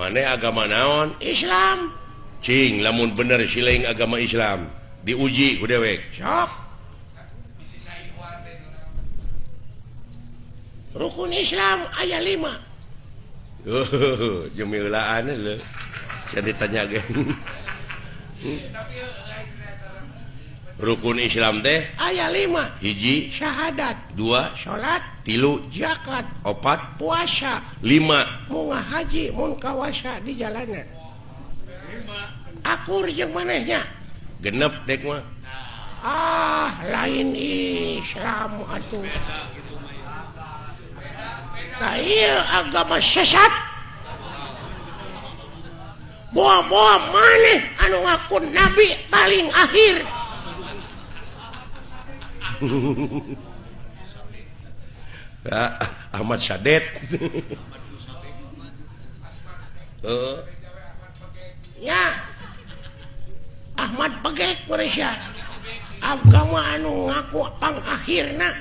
mana agama naon Islam cing lamun bener silaing agama Islam diuji ku dewek sok rukun Islam aya 5 jemilaan lho saya ditanya rukun Islam teh aya 5 hiji syahadat 2 salat 3 zakat 4 puasa 5 munggah haji mun kawasa di jalanan akur jeung manehnya genep dek mah lain Islam atuh ieu agama sesat boa-boa maneh anu ngaku nabi paling akhir Ahmad Sadet ya Ahmad Pegek Malaysia agama anu ngaku pang akhirna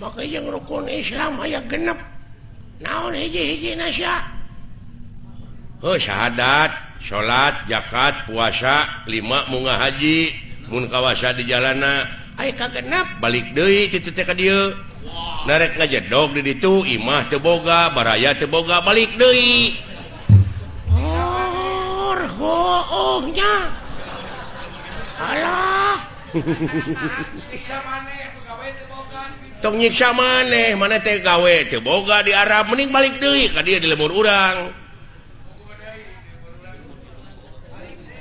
maka yang rukun Islam aya genep naon hiji-hiji nasya syahadat salat zakat puasa 5 munggah haji mun kawasa di jalana aya kagenep balik deui kitu teh ka dieu narek ngajedog di ditu imah teu boga baraya teu boga balik deui nya alah tong nyiksa maneh mana teh gawe teu boga di Arab mending balik deui ka dieu di lemur urang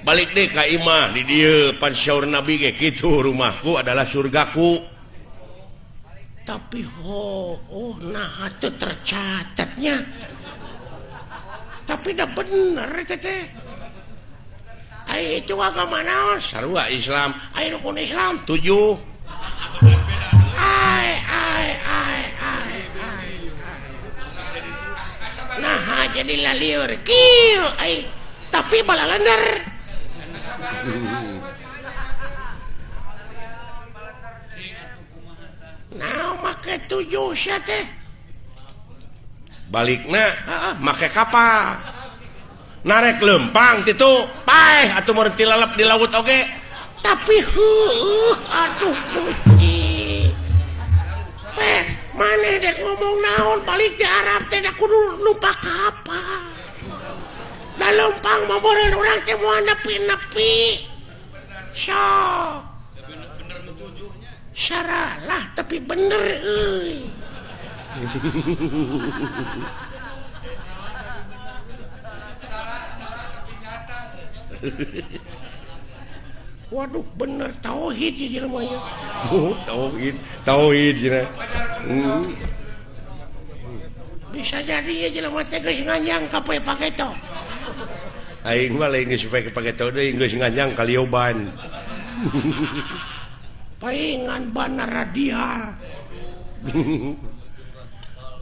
balik deh ka imah di dieu pan syaur nabi ge kitu rumahku adalah surgaku tapi nah atuh tercatatnya tapi dah bener teh ai itu agama naon sarua Islam ai rukun Islam 7 nah jadi laliur kieu ai tapi balalender nah make 7 sia teh balikna make kapal narek lempang titu paeh atuh meureun tilalap di laut oge tapi aduh maneh dek ngomong naon balik di Arab teh da kudu numpak kapal da lempang mah beureun urang teh moal nepi-nepi sok syaralah tapi bener euy waduh bener tauhid ya jelema nya tauhid cenah bisa jadi ya jelema teh geus nganjang ka paketo aing mah lain geus paketo deui geus nganjang ka lioban paingan bana radial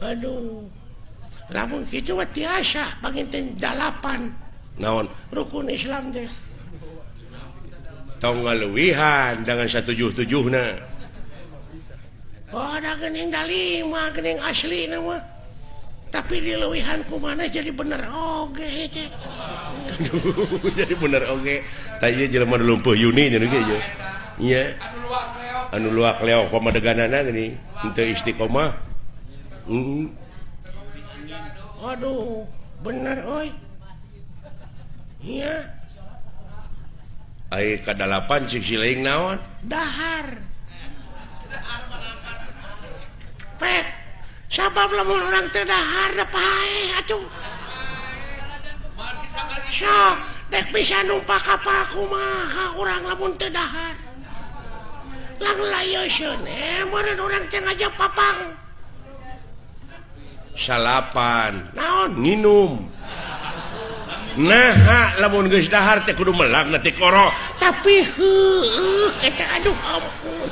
aduh lamun kitu mah tiasa panginten 8 naon rukun Islam teh tong ngaluwihan dengan 177 na ada geuning da 5 geuning asli na mah tapi di leuwihan kumana jadi bener oge teh aduh jadi bener oge tah ieu jelema lumpuh Yuni nya ge nya anu luak leok pamadeganana geuning henteu istiqomah aduh bener euy iya ai ka-8 cik sileing naon dahar pep sabab lamun urang teu dahar da paeh atuh sok dek bisa numpak kapal kumaha urang lamun teu dahar lang layeusieun meureun urang teh ngajak papang salapan naon nginum nah lamun geus dahar teh kudu melag nanti koro tapi eta aduh ampun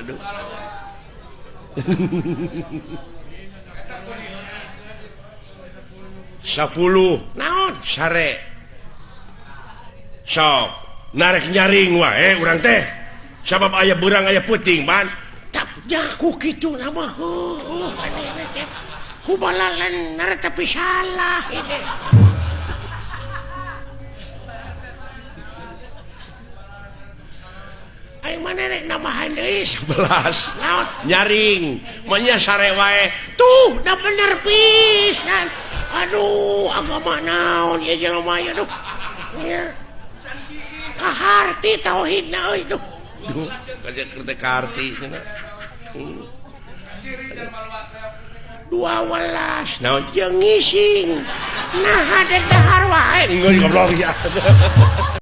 aduh 10 naon sare sok narek nyaring wae urang teh sabab aya beurang aya peuting ban jaku gitu nama kubalalan tapi salah ini. Ayo mana rek namahan deui 11 naon nyaring manya sare wae tuh da bener pisan aduh agama naon ya jelema ya duh ya kaharti tauhidna euy duh kaja kerja karti cenah 12 naon jeung ngising nah ada dahar wae ngeus goblok ya